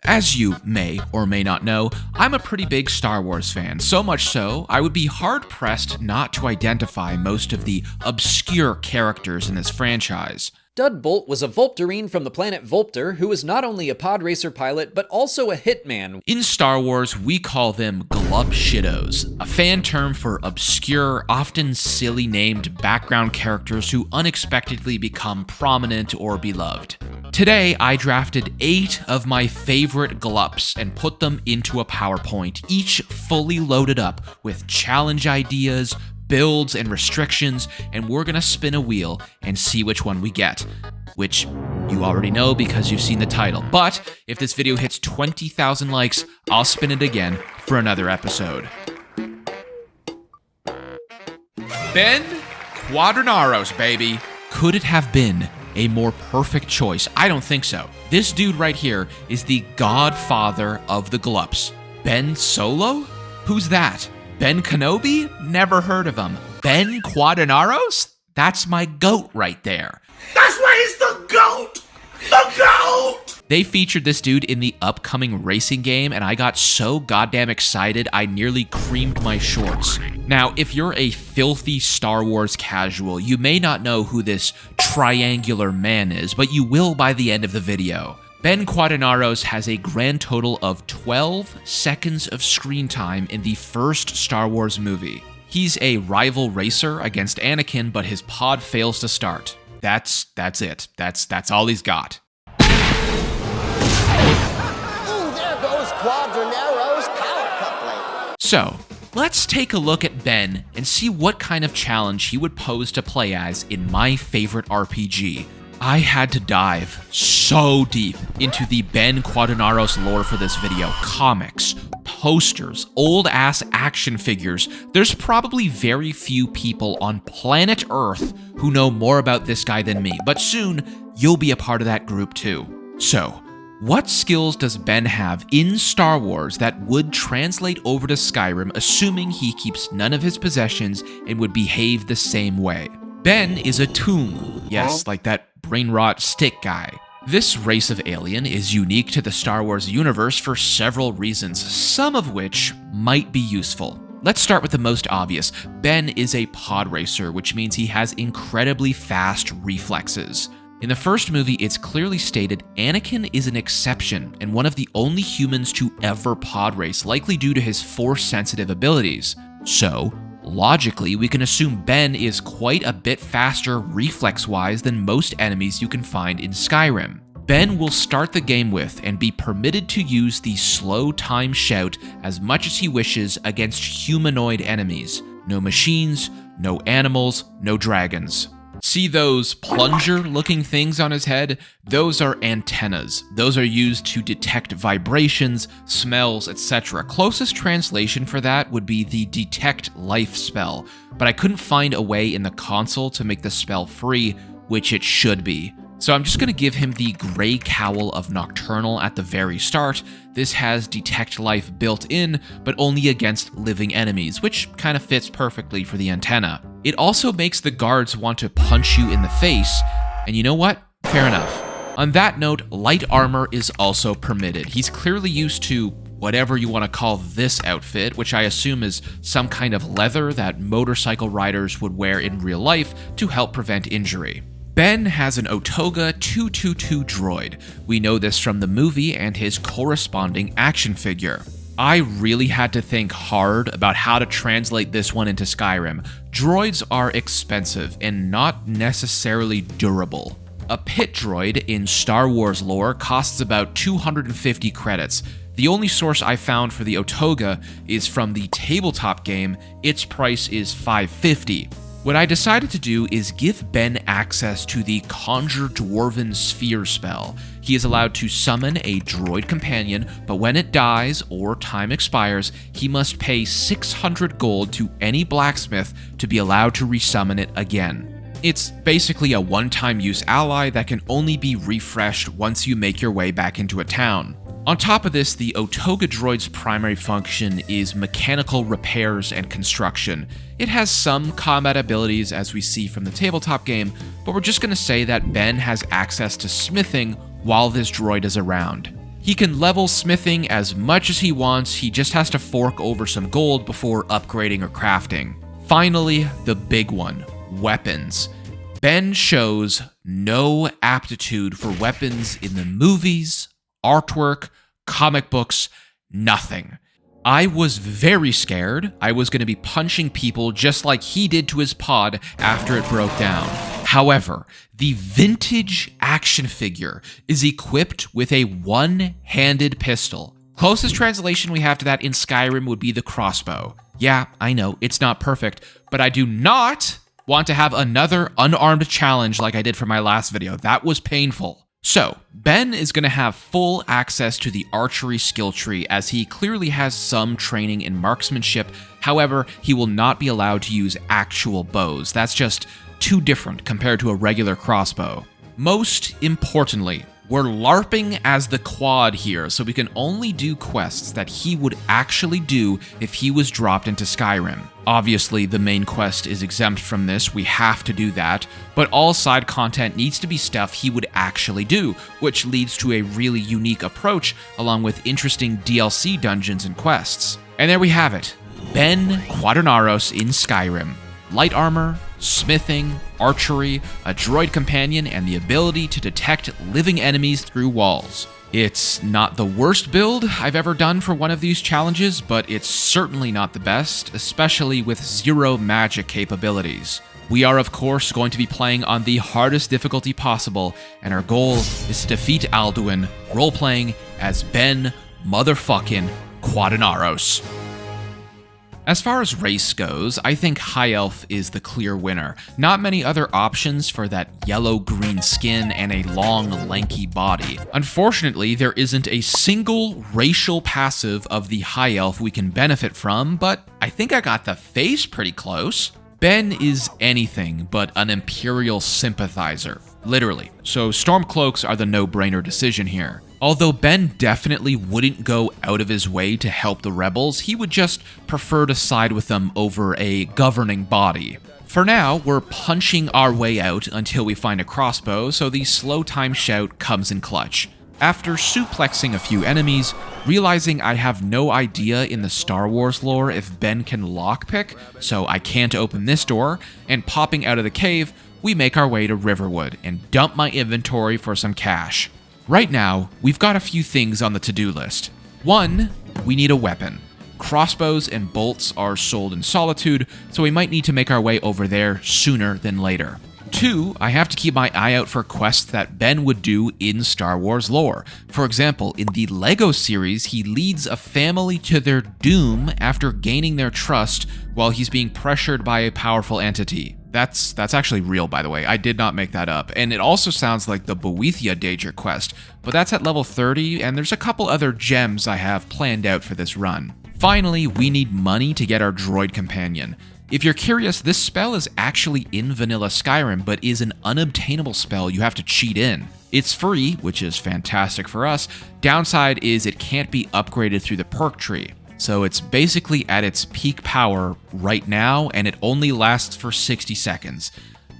As you may or may not know, I'm a pretty big Star Wars fan, so much so, I would be hard-pressed not to identify most of the obscure characters in this franchise. Dudbolt was a Volptarine from the planet Volptar who was not only a pod racer pilot, but also a hitman. In Star Wars, we call them Glup Shittos, a fan term for obscure, often silly named background characters who unexpectedly become prominent or beloved. Today, I drafted 8 of my favorite Glups and put them into a PowerPoint, each fully loaded up with challenge ideas, builds, and restrictions, and we're gonna spin a wheel and see which one we get. Which you already know because you've seen the title. But if this video hits 20,000 likes, I'll spin it again for another episode. Ben Quadinaros, baby. Could it have been a more perfect choice? I don't think so. This dude right here is the godfather of the Glups. Ben Solo? Who's that? Ben Kenobi? Never heard of him. Ben Quadinaros? That's my goat right there. That's why he's the GOAT! The GOAT! They featured this dude in the upcoming racing game, and I got so goddamn excited I nearly creamed my shorts. Now, if you're a filthy Star Wars casual, you may not know who this triangular man is, but you will by the end of the video. Ben Quadinaros has a grand total of 12 seconds of screen time in the first Star Wars movie. He's a rival racer against Anakin, but his pod fails to start. That's it. That's all he's got. Ooh, there goes Quadinaros power coupling. So, let's take a look at Ben and see what kind of challenge he would pose to play as in my favorite RPG. I had to dive so deep into the Ben Quadinaros lore for this video. Comics, posters, old-ass action figures. There's probably very few people on planet Earth who know more about this guy than me, but soon you'll be a part of that group too. So, what skills does Ben have in Star Wars that would translate over to Skyrim, assuming he keeps none of his possessions and would behave the same way? Ben is a tomb. Yes, like that brain rot stick guy. This race of alien is unique to the Star Wars universe for several reasons, some of which might be useful. Let's start with the most obvious. Ben is a pod racer, which means he has incredibly fast reflexes. In the first movie, it's clearly stated Anakin is an exception and one of the only humans to ever pod race, likely due to his force-sensitive abilities. So, logically, we can assume Ben is quite a bit faster reflex-wise than most enemies you can find in Skyrim. Ben will start the game with and be permitted to use the slow time shout as much as he wishes against humanoid enemies. No machines, no animals, no dragons. See those plunger-looking things on his head? Those are antennas. Those are used to detect vibrations, smells, etc. Closest translation for that would be the Detect Life spell, but I couldn't find a way in the console to make the spell free, which it should be. So I'm just going to give him the Gray Cowl of Nocturnal at the very start. This has Detect Life built in, but only against living enemies, which kind of fits perfectly for the antenna. It also makes the guards want to punch you in the face, and you know what? Fair enough. On that note, light armor is also permitted. He's clearly used to whatever you want to call this outfit, which I assume is some kind of leather that motorcycle riders would wear in real life to help prevent injury. Ben has an Otoga 222 droid. We know this from the movie and his corresponding action figure. I really had to think hard about how to translate this one into Skyrim. Droids are expensive and not necessarily durable. A pit droid in Star Wars lore costs about 250 credits. The only source I found for the Otoga is from the tabletop game. Its price is 550. What I decided to do is give Ben access to the Conjure Dwarven Sphere spell. He is allowed to summon a droid companion, but when it dies or time expires, he must pay 600 gold to any blacksmith to be allowed to resummon it again. It's basically a one-time use ally that can only be refreshed once you make your way back into a town. On top of this, the Otoga droid's primary function is mechanical repairs and construction. It has some combat abilities as we see from the tabletop game, but we're just going to say that Ben has access to smithing while this droid is around. He can level smithing as much as he wants, he just has to fork over some gold before upgrading or crafting. Finally, the big one, weapons. Ben shows no aptitude for weapons in the movies, artwork, comic books, nothing. I was very scared I was going to be punching people just like he did to his pod after it broke down. However, the vintage action figure is equipped with a one-handed pistol. Closest translation we have to that in Skyrim would be the crossbow. Yeah, I know, it's not perfect, but I do not want to have another unarmed challenge like I did for my last video. That was painful. So, Ben is going to have full access to the archery skill tree as he clearly has some training in marksmanship. However, he will not be allowed to use actual bows. That's just too different compared to a regular crossbow. Most importantly, we're LARPing as the Quad here, so we can only do quests that he would actually do if he was dropped into Skyrim. Obviously, the main quest is exempt from this, we have to do that, but all side content needs to be stuff he would actually do, which leads to a really unique approach, along with interesting DLC dungeons and quests. And there we have it, Ben Quadinaros in Skyrim. Light armor, smithing, archery, a droid companion, and the ability to detect living enemies through walls. It's not the worst build I've ever done for one of these challenges, but it's certainly not the best, especially with zero magic capabilities. We are, of course, going to be playing on the hardest difficulty possible, and our goal is to defeat Alduin, role-playing as Ben motherfucking Quadinaros. As far as race goes, I think High Elf is the clear winner. Not many other options for that yellow-green skin and a long, lanky body. Unfortunately, there isn't a single racial passive of the High Elf we can benefit from, but I think I got the face pretty close. Ben is anything but an Imperial sympathizer, literally, so Stormcloaks are the no-brainer decision here. Although Ben definitely wouldn't go out of his way to help the rebels, he would just prefer to side with them over a governing body. For now, we're punching our way out until we find a crossbow, so the slow time shout comes in clutch. After suplexing a few enemies, realizing I have no idea in the Star Wars lore if Ben can lockpick, so I can't open this door, and popping out of the cave, we make our way to Riverwood and dump my inventory for some cash. Right now, we've got a few things on the to-do list. 1, we need a weapon. Crossbows and bolts are sold in Solitude, so we might need to make our way over there sooner than later. 2, I have to keep my eye out for quests that Ben would do in Star Wars lore. For example, in the LEGO series, he leads a family to their doom after gaining their trust while he's being pressured by a powerful entity. That's actually real, by the way. I did not make that up. And it also sounds like the Boethia Danger quest, but that's at level 30, and there's a couple other gems I have planned out for this run. Finally, we need money to get our droid companion. If you're curious, this spell is actually in vanilla Skyrim, but is an unobtainable spell you have to cheat in. It's free, which is fantastic for us. Downside is it can't be upgraded through the perk tree. So it's basically at its peak power right now, and it only lasts for 60 seconds.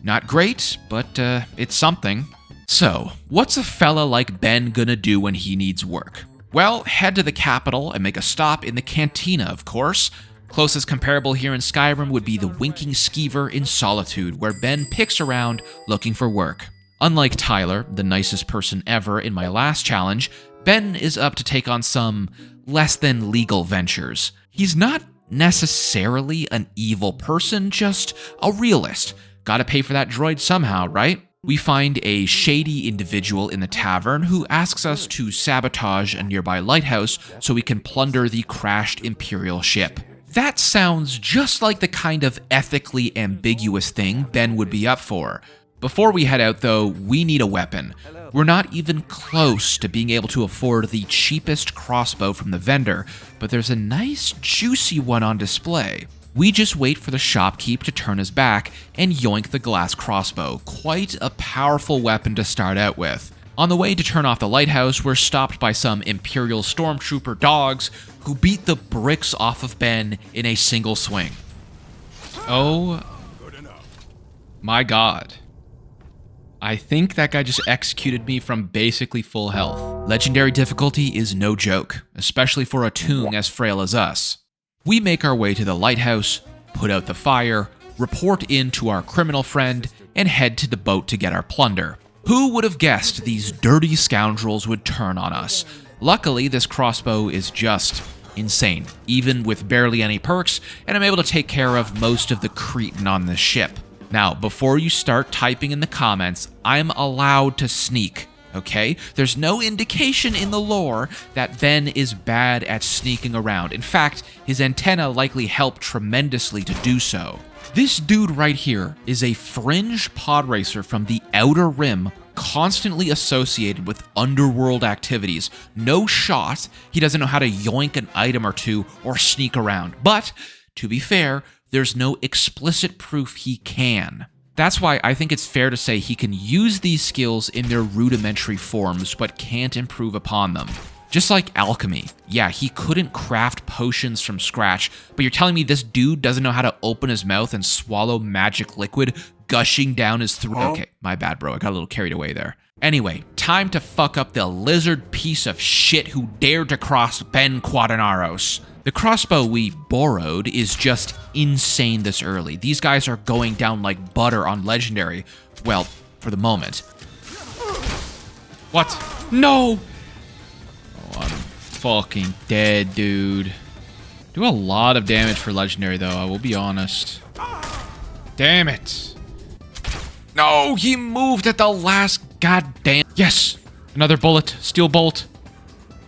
Not great, but it's something. So, what's a fella like Ben gonna do when he needs work? Well, head to the capital and make a stop in the cantina, of course. Closest comparable here in Skyrim would be the Winking Skeever in Solitude, where Ben picks around looking for work. Unlike Tyler, the nicest person ever in my last challenge, Ben is up to take on some less than legal ventures. He's not necessarily an evil person, just a realist. Gotta pay for that droid somehow, right? We find a shady individual in the tavern who asks us to sabotage a nearby lighthouse so we can plunder the crashed Imperial ship. That sounds just like the kind of ethically ambiguous thing Ben would be up for. Before we head out, though, we need a weapon. We're not even close to being able to afford the cheapest crossbow from the vendor, but there's a nice, juicy one on display. We just wait for the shopkeep to turn his back and yoink the glass crossbow. Quite a powerful weapon to start out with. On the way to turn off the lighthouse, we're stopped by some Imperial Stormtrooper dogs who beat the bricks off of Ben in a single swing. Oh my god. I think that guy just executed me from basically full health. Legendary difficulty is no joke, especially for a toon as frail as us. We make our way to the lighthouse, put out the fire, report in to our criminal friend, and head to the boat to get our plunder. Who would have guessed these dirty scoundrels would turn on us? Luckily, this crossbow is just insane, even with barely any perks, and I'm able to take care of most of the Cretan on this ship. Now, before you start typing in the comments, I'm allowed to sneak, okay? There's no indication in the lore that Ben is bad at sneaking around. In fact, his antenna likely helped tremendously to do so. This dude right here is a fringe pod racer from the Outer Rim, constantly associated with underworld activities. No shot, he doesn't know how to yoink an item or two or sneak around. But, to be fair, there's no explicit proof he can. That's why I think it's fair to say he can use these skills in their rudimentary forms, but can't improve upon them. Just like alchemy. Yeah, he couldn't craft potions from scratch, but you're telling me this dude doesn't know how to open his mouth and swallow magic liquid gushing down his throat? Okay, my bad, bro. I got a little carried away there. Anyway, time to fuck up the lizard piece of shit who dared to cross Ben Quadinaros. The crossbow we borrowed is just insane this early. These guys are going down like butter on Legendary. Well, for the moment. What? No! Oh, I'm fucking dead, dude. Do a lot of damage for Legendary, though, I will be honest. Damn it. No, he moved at the last goddamn... Yes! Another bullet. Steel bolt.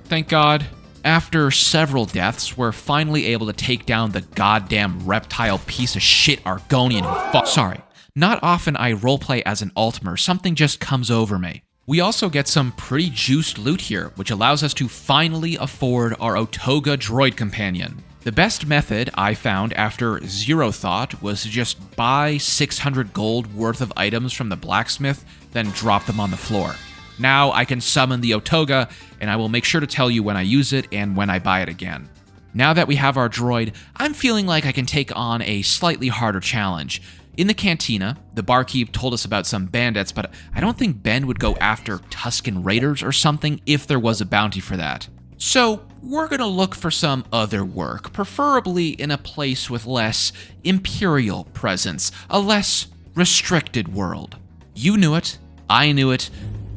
Thank God. After several deaths, we're finally able to take down the goddamn reptile piece of shit Argonian who fuck. Sorry. Not often I roleplay as an Altmer, something just comes over me. We also get some pretty juiced loot here, which allows us to finally afford our Otoga droid companion. The best method I found after zero thought was to just buy 600 gold worth of items from the blacksmith, then drop them on the floor. Now I can summon the Otoga, and I will make sure to tell you when I use it and when I buy it again. Now that we have our droid, I'm feeling like I can take on a slightly harder challenge. In the cantina, the barkeep told us about some bandits, but I don't think Ben would go after Tusken Raiders or something if there was a bounty for that. So we're gonna look for some other work, preferably in a place with less imperial presence, a less restricted world. You knew it, I knew it.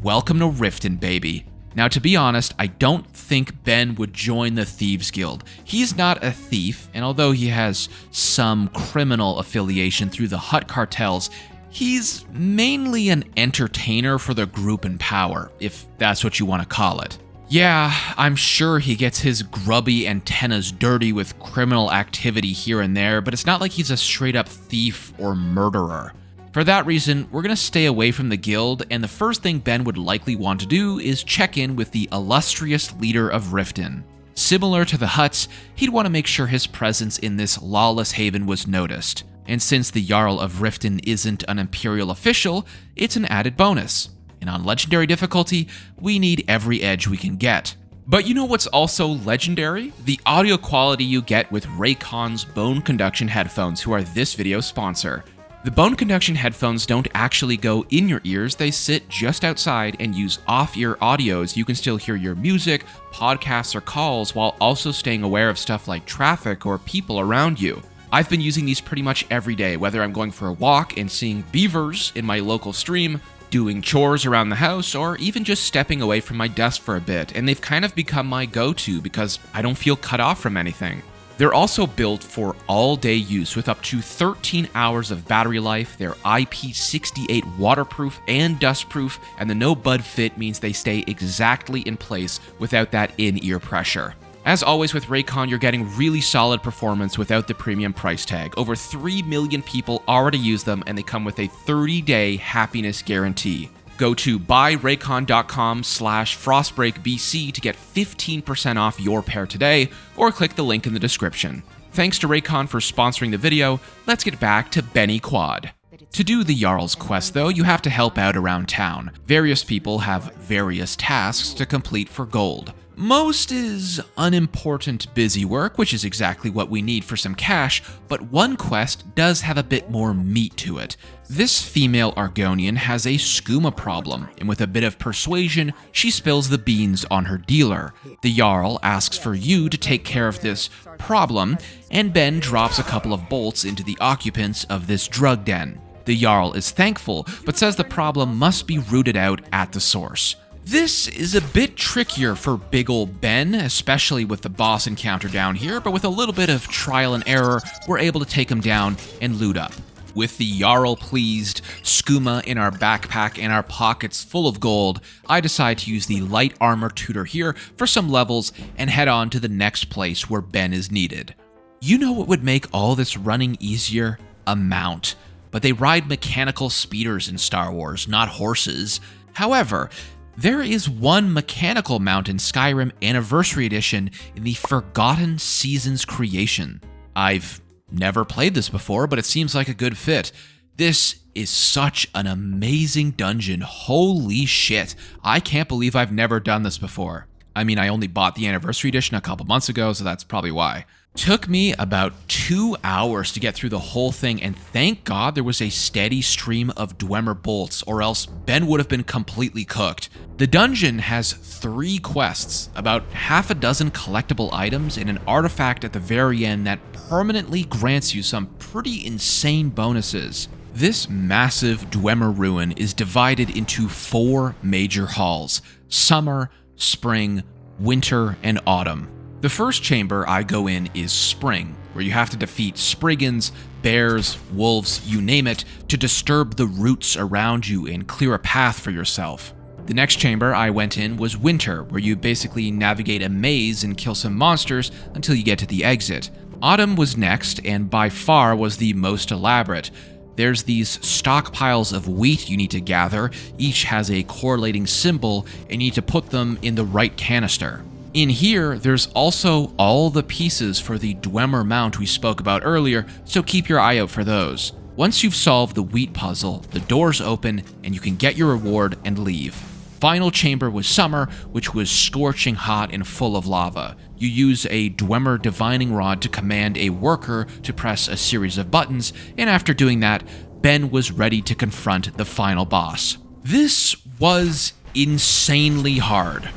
Welcome to Riften, baby. Now, to be honest, I don't think Ben would join the Thieves Guild. He's not a thief, and although he has some criminal affiliation through the Hutt cartels, he's mainly an entertainer for the group in power, if that's what you want to call it. Yeah, I'm sure he gets his grubby antennas dirty with criminal activity here and there, but it's not like he's a straight-up thief or murderer. For that reason, we're going to stay away from the guild, and the first thing Ben would likely want to do is check in with the illustrious leader of Riften. Similar to the Hutts, he'd want to make sure his presence in this lawless haven was noticed. And since the Jarl of Riften isn't an Imperial official, it's an added bonus. And on Legendary difficulty, we need every edge we can get. But you know what's also legendary? The audio quality you get with Raycon's Bone Conduction headphones, who are this video's sponsor. The Bone Conduction headphones don't actually go in your ears, they sit just outside and use off-ear audio so you can still hear your music, podcasts, or calls while also staying aware of stuff like traffic or people around you. I've been using these pretty much every day, whether I'm going for a walk and seeing beavers in my local stream, doing chores around the house, or even just stepping away from my desk for a bit, and they've kind of become my go-to because I don't feel cut off from anything. They're also built for all-day use with up to 13 hours of battery life. They're IP68 waterproof and dustproof, and the no-bud fit means they stay exactly in place without that in-ear pressure. As always with Raycon, you're getting really solid performance without the premium price tag. Over 3 million people already use them, and they come with a 30-day happiness guarantee. Go to buyraycon.com/frostbreakbc to get 15% off your pair today, or click the link in the description. Thanks to Raycon for sponsoring the video. Let's get back to Benny Quad. To do the Jarl's quest, though, you have to help out around town. Various people have various tasks to complete for gold. Most is unimportant busy work, which is exactly what we need for some cash, but one quest does have a bit more meat to it. This female Argonian has a skooma problem, and with a bit of persuasion, she spills the beans on her dealer. The Jarl asks for you to take care of this problem, and Ben drops a couple of bolts into the occupants of this drug den. The Jarl is thankful, but says the problem must be rooted out at the source. This is a bit trickier for big ol' Ben, especially with the boss encounter down here, but with a little bit of trial and error, we're able to take him down and loot up. With the Jarl pleased, skooma in our backpack and our pockets full of gold, I decide to use the light armor tutor here for some levels and head on to the next place where Ben is needed. You know what would make all this running easier? A mount. But they ride mechanical speeders in Star Wars, not horses. However, there is one mechanical mount in Skyrim Anniversary Edition in the Forgotten Seasons creation. I've never played this before, but it seems like a good fit. This is such an amazing dungeon. Holy shit. I can't believe I've never done this before. I mean, I only bought the Anniversary Edition a couple months ago, so that's probably why. Took me about 2 hours to get through the whole thing, and thank God there was a steady stream of Dwemer bolts, or else Ben would have been completely cooked. The dungeon has 3 quests, about half a dozen collectible items, and an artifact at the very end that permanently grants you some pretty insane bonuses. This massive Dwemer ruin is divided into 4 major halls: summer, spring, winter, and autumn. The first chamber I go in is Spring, where you have to defeat Spriggans, bears, wolves, you name it, to disturb the roots around you and clear a path for yourself. The next chamber I went in was Winter, where you basically navigate a maze and kill some monsters until you get to the exit. Autumn was next, and by far was the most elaborate. There's these stockpiles of wheat you need to gather, each has a correlating symbol, and you need to put them in the right canister. In here, there's also all the pieces for the Dwemer mount we spoke about earlier, so keep your eye out for those. Once you've solved the wheat puzzle, the doors open and you can get your reward and leave. Final chamber was Summer, which was scorching hot and full of lava. You use a Dwemer divining rod to command a worker to press a series of buttons, and after doing that, Ben was ready to confront the final boss. This was insanely hard.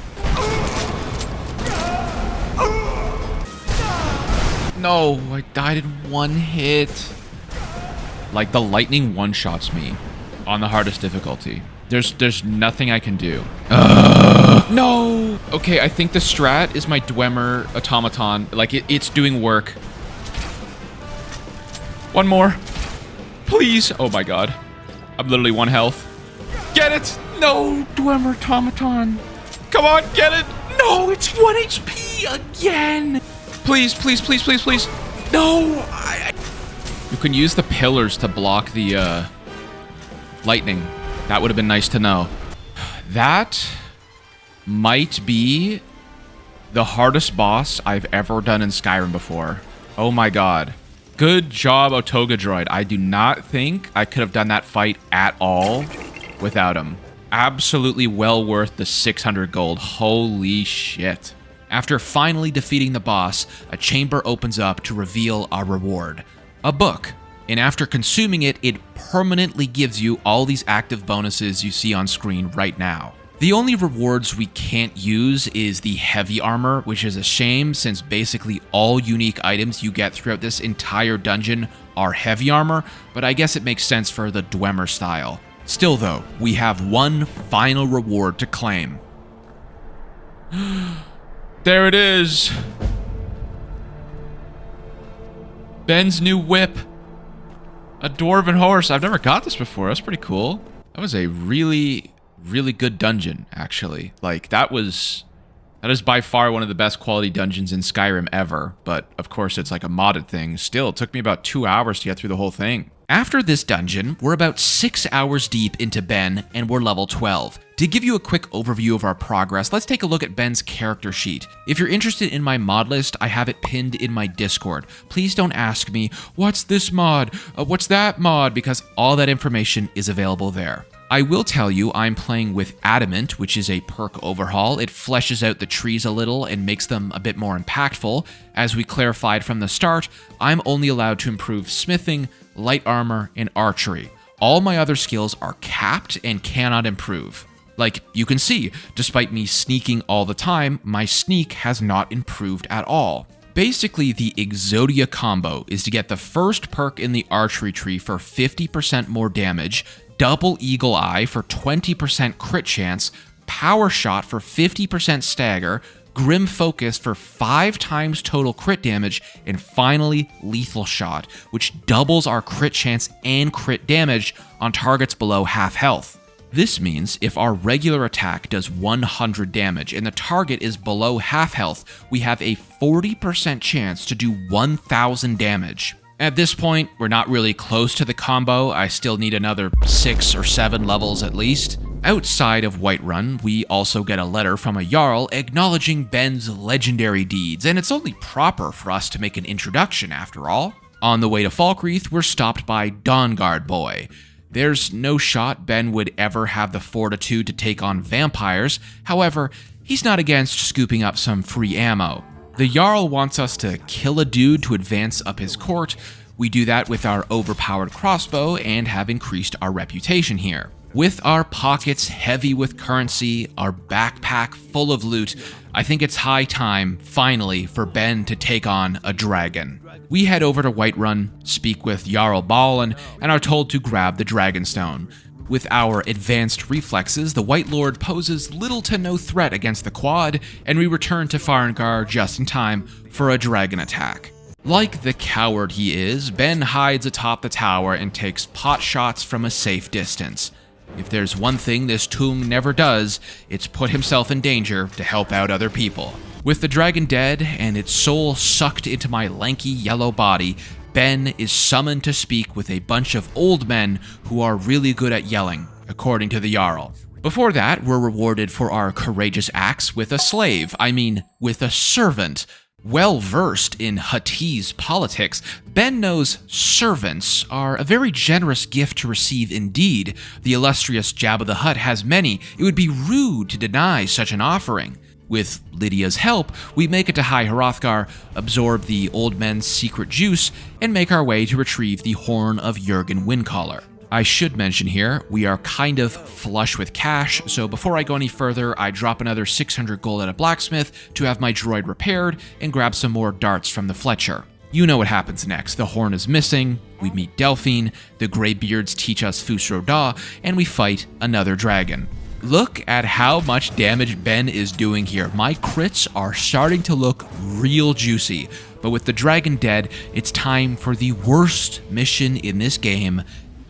No, I died in one hit. Like, the lightning one-shots me on the hardest difficulty. There's nothing I can do. No! Okay, I think the strat is my Dwemer automaton. Like, it's doing work. One more. Please. Oh my god. I'm literally 1 health. Get it! No, Dwemer automaton. Come on, get it! No, it's 1 HP again! Please, please, please, please, please. No! You can use the pillars to block the lightning. That would have been nice to know. That might be the hardest boss I've ever done in Skyrim before. Oh my god. Good job, Otoga Droid. I do not think I could have done that fight at all without him. Absolutely well worth the 600 gold. Holy shit. After finally defeating the boss, a chamber opens up to reveal our reward. A book. And after consuming it, it permanently gives you all these active bonuses you see on screen right now. The only rewards we can't use is the heavy armor, which is a shame since basically all unique items you get throughout this entire dungeon are heavy armor, but I guess it makes sense for the Dwemer style. Still though, we have one final reward to claim. There it is. Ben's new whip. A dwarven horse. I've never got this before. That's pretty cool. That was a really, really good dungeon, actually. Like, that is by far one of the best quality dungeons in Skyrim ever. But, of course, it's like a modded thing. Still, it took me about 2 hours to get through the whole thing. After this dungeon, we're about 6 hours deep into Ben, and we're level 12. To give you a quick overview of our progress, let's take a look at Ben's character sheet. If you're interested in my mod list, I have it pinned in my Discord. Please don't ask me, what's this mod? What's that mod? Because all that information is available there. I will tell you I'm playing with Adamant, which is a perk overhaul. It fleshes out the trees a little and makes them a bit more impactful. As we clarified from the start, I'm only allowed to improve smithing, light armor, and archery. All my other skills are capped and cannot improve. Like you can see, despite me sneaking all the time, my sneak has not improved at all. Basically, the Exodia combo is to get the first perk in the archery tree for 50% more damage, double Eagle Eye for 20% crit chance, Power Shot for 50% stagger, Grim Focus for 5 times total crit damage, and finally Lethal Shot, which doubles our crit chance and crit damage on targets below half health. This means if our regular attack does 100 damage and the target is below half health, we have a 40% chance to do 1000 damage. At this point, we're not really close to the combo. I still need another 6 or 7 levels at least. Outside of Whiterun, we also get a letter from a Jarl acknowledging Ben's legendary deeds, and it's only proper for us to make an introduction after all. On the way to Falkreath, we're stopped by Dawnguard Boy. There's no shot Ben would ever have the fortitude to take on vampires, however, he's not against scooping up some free ammo. The Jarl wants us to kill a dude to advance up his court. We do that with our overpowered crossbow and have increased our reputation here. With our pockets heavy with currency, our backpack full of loot, I think it's high time, finally, for Ben to take on a dragon. We head over to Whiterun, speak with Jarl Balin, and are told to grab the Dragonstone. With our advanced reflexes, the White Lord poses little to no threat against the quad, and we return to Farengar just in time for a dragon attack. Like the coward he is, Ben hides atop the tower and takes pot shots from a safe distance. If there's one thing this Tung never does, it's put himself in danger to help out other people. With the dragon dead and its soul sucked into my lanky yellow body, Ben is summoned to speak with a bunch of old men who are really good at yelling, according to the Jarl. Before that, we're rewarded for our courageous acts with a slave, with a servant. Well-versed in Huttese politics, Ben knows servants are a very generous gift to receive indeed. The illustrious Jabba the Hutt has many. It would be rude to deny such an offering. With Lydia's help, we make it to High Hrothgar, absorb the old men's secret juice, and make our way to retrieve the Horn of Jurgen Windcaller. I should mention here, we are kind of flush with cash, so before I go any further, I drop another 600 gold at a blacksmith to have my droid repaired and grab some more darts from the Fletcher. You know what happens next. The horn is missing, we meet Delphine, the Greybeards teach us Fus Ro Dah, and we fight another dragon. Look at how much damage Ben is doing here. My crits are starting to look real juicy, but with the dragon dead, it's time for the worst mission in this game,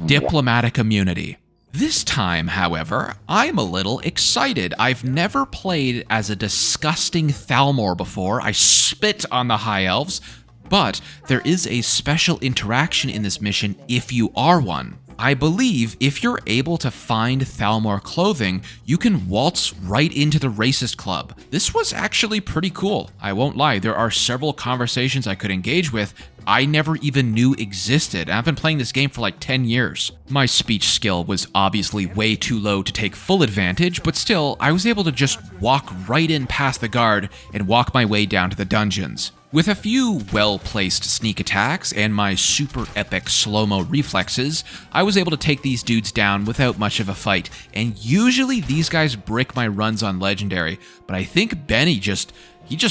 Diplomatic Immunity. This time, however, I'm a little excited. I've never played as a disgusting Thalmor before. I spit on the High Elves, but there is a special interaction in this mission if you are one. I believe if you're able to find Thalmor clothing, you can waltz right into the racist club. This was actually pretty cool. I won't lie, there are several conversations I could engage with I never even knew existed. I've been playing this game for like 10 years. My speech skill was obviously way too low to take full advantage, but still, I was able to just walk right in past the guard and walk my way down to the dungeons. With a few well-placed sneak attacks and my super epic slow-mo reflexes, I was able to take these dudes down without much of a fight, and usually these guys brick my runs on Legendary, but I think Benny just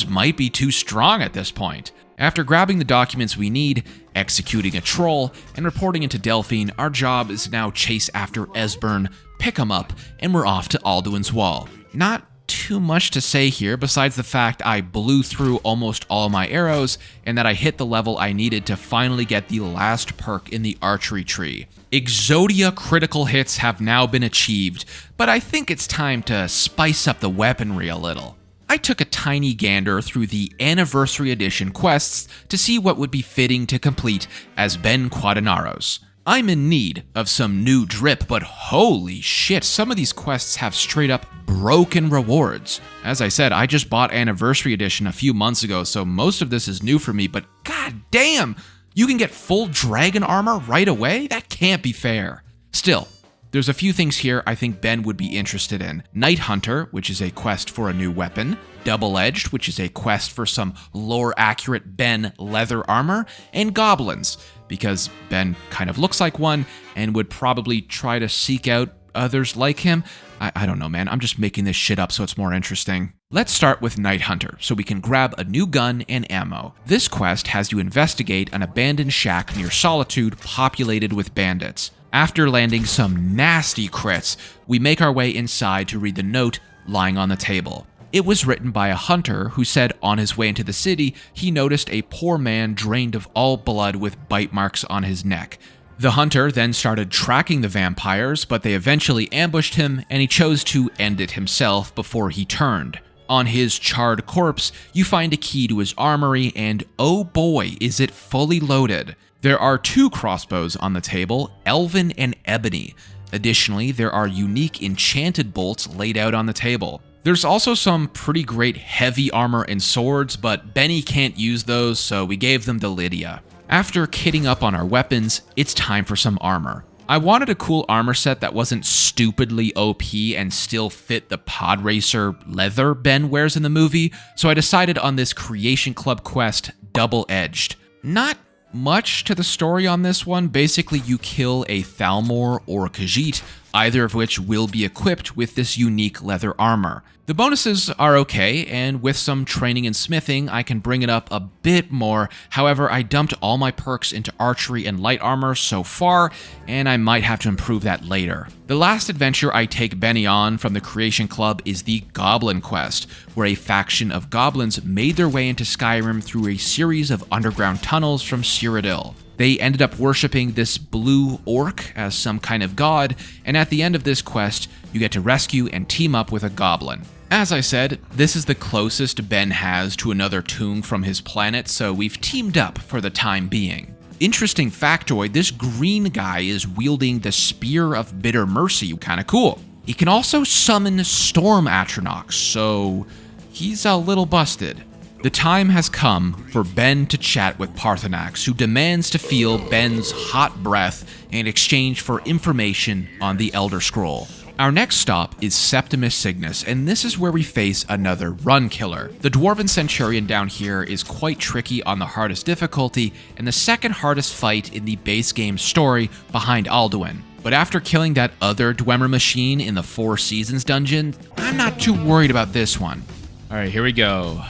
might be too strong at this point. After grabbing the documents we need, executing a troll, and reporting into Delphine, our job is now chase after Esbern, pick him up, and we're off to Alduin's Wall. Not too much to say here besides the fact I blew through almost all my arrows and that I hit the level I needed to finally get the last perk in the archery tree. Exodia critical hits have now been achieved, but I think it's time to spice up the weaponry a little. I took a tiny gander through the Anniversary Edition quests to see what would be fitting to complete as Ben Quadinaros. I'm in need of some new drip, but holy shit, some of these quests have straight up broken rewards. As I said, I just bought Anniversary Edition a few months ago, so most of this is new for me, but god damn, you can get full dragon armor right away? That can't be fair. Still, There's a few things here I think Ben would be interested in. Night Hunter, which is a quest for a new weapon. Double-Edged, which is a quest for some lore-accurate Ben leather armor. And Goblins, because Ben kind of looks like one and would probably try to seek out others like him. I don't know, man. I'm just making this shit up so it's more interesting. Let's start with Night Hunter, so we can grab a new gun and ammo. This quest has you investigate an abandoned shack near Solitude populated with bandits. After landing some nasty crits, we make our way inside to read the note lying on the table. It was written by a hunter who said on his way into the city, he noticed a poor man drained of all blood with bite marks on his neck. The hunter then started tracking the vampires, but they eventually ambushed him, and he chose to end it himself before he turned. On his charred corpse, you find a key to his armory, and oh boy, is it fully loaded. There are 2 crossbows on the table, Elven and Ebony. Additionally, there are unique enchanted bolts laid out on the table. There's also some pretty great heavy armor and swords, but Benny can't use those, so we gave them to Lydia. After kitting up on our weapons, it's time for some armor. I wanted a cool armor set that wasn't stupidly OP and still fit the pod racer leather Ben wears in the movie, so I decided on this Creation Club quest, Double-Edged. Not much to the story on this one. Basically, you kill a Thalmor or Khajiit, either of which will be equipped with this unique leather armor. The bonuses are okay, and with some training and smithing, I can bring it up a bit more. However, I dumped all my perks into archery and light armor so far, and I might have to improve that later. The last adventure I take Benny on from the Creation Club is the Goblin Quest, where a faction of goblins made their way into Skyrim through a series of underground tunnels from Cyrodiil. They ended up worshipping this blue orc as some kind of god, and at the end of this quest, you get to rescue and team up with a goblin. As I said, this is the closest Ben has to another tomb from his planet, so we've teamed up for the time being. Interesting factoid, this green guy is wielding the Spear of Bitter Mercy, kinda cool. He can also summon Storm Atronachs, so he's a little busted. The time has come for Ben to chat with Parthenax, who demands to feel Ben's hot breath in exchange for information on the Elder Scroll. Our next stop is Septimus Cygnus, and this is where we face another run killer. The Dwarven Centurion down here is quite tricky on the hardest difficulty, and the second hardest fight in the base game story behind Alduin. But after killing that other Dwemer machine in the Four Seasons dungeon, I'm not too worried about this one. Alright, here we go.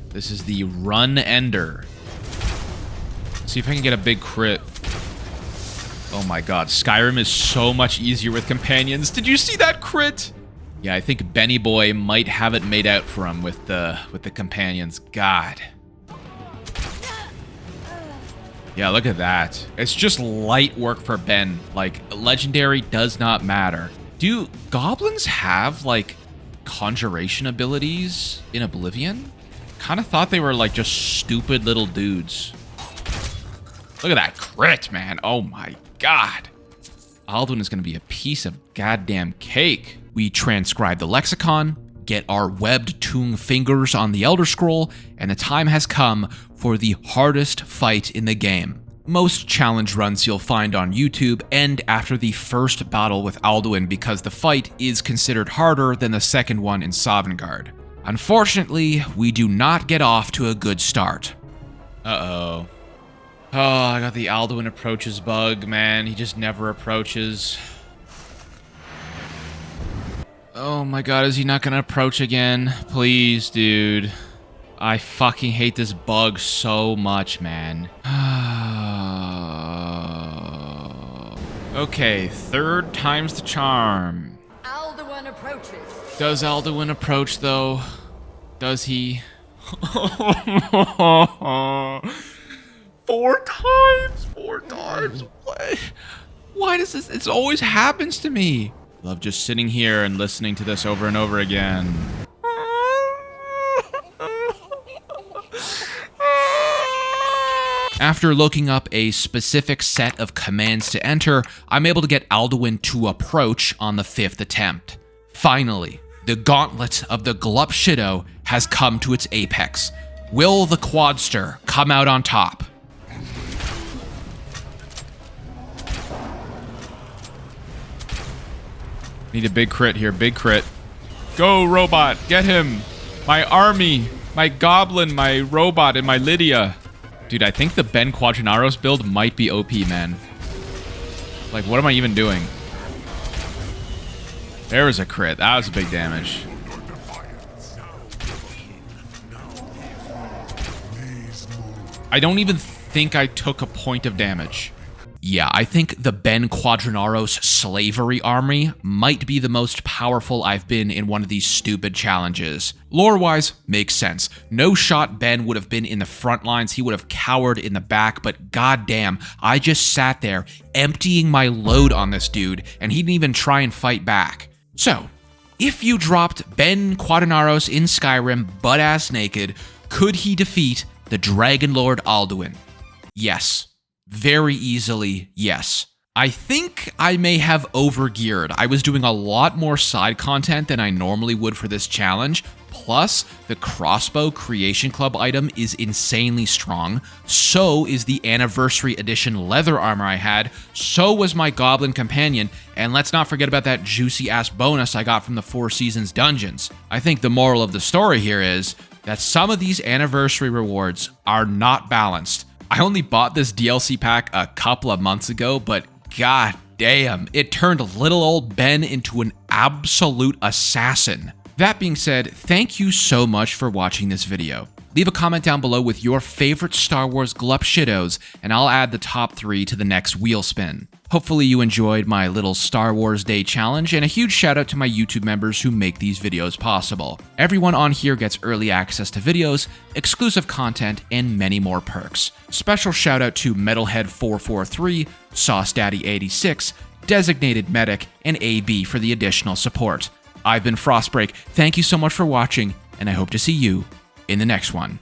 This is the Run Ender. Let's see if I can get a big crit. Oh my god, Skyrim is so much easier with companions. Did you see that crit? Yeah, I think Benny Boy might have it made out for him with the companions. God. Yeah, look at that. It's just light work for Ben. Like, legendary does not matter. Do goblins have, like, conjuration abilities in Oblivion? Kind of thought they were, like, just stupid little dudes. Look at that crit, man. Oh my god. Alduin is going to be a piece of goddamn cake. We transcribe the lexicon, get our webbed tung fingers on the Elder Scroll, and the time has come for the hardest fight in the game. Most challenge runs you'll find on YouTube end after the first battle with Alduin because the fight is considered harder than the second one in Sovngarde. Unfortunately, we do not get off to a good start. Uh-oh. Oh, I got the Alduin approaches bug, man. He just never approaches. Oh my god, is he not gonna approach again? Please, dude. I fucking hate this bug so much, man. Okay, third time's the charm. Alduin approaches. Does Alduin approach, though? Does he? 4 times? 4 times? Why does this? It always happens to me. Love just sitting here and listening to this over and over again. After looking up a specific set of commands to enter, I'm able to get Alduin to approach on the 5th attempt. Finally, the gauntlet of the Glup Shitto has come to its apex. Will the Quadster come out on top? Need a big crit here, big crit. Go, robot, get him. My army, my goblin, my robot, and my Lydia. Dude, I think the Ben Quadinaros build might be OP, man. Like, what am I even doing? There was a crit. That was a big damage. I don't even think I took a point of damage. Yeah, I think the Ben Quadinaros slavery army might be the most powerful I've been in one of these stupid challenges. Lore-wise, makes sense. No shot Ben would have been in the front lines, he would have cowered in the back, but goddamn, I just sat there emptying my load on this dude, and he didn't even try and fight back. So, if you dropped Ben Quadinaros in Skyrim butt-ass naked, could he defeat the Dragon Lord Alduin? Yes. Very easily, yes. I think I may have overgeared. I was doing a lot more side content than I normally would for this challenge. Plus, the crossbow creation club item is insanely strong. So is the anniversary edition leather armor I had. So was my goblin companion. And let's not forget about that juicy ass bonus I got from the Four Seasons dungeons. I think the moral of the story here is that some of these anniversary rewards are not balanced. I only bought this DLC pack a couple of months ago, but god damn, it turned little old Ben into an absolute assassin. That being said, thank you so much for watching this video. Leave a comment down below with your favorite Star Wars Glup Shittos, and I'll add the top 3 to the next wheel spin. Hopefully you enjoyed my little Star Wars Day challenge, and a huge shout out to my YouTube members who make these videos possible. Everyone on here gets early access to videos, exclusive content, and many more perks. Special shout out to Metalhead443, Sauce Daddy 86, Designated Medic, and AB for the additional support. I've been Frostbreak, thank you so much for watching, and I hope to see you in the next one.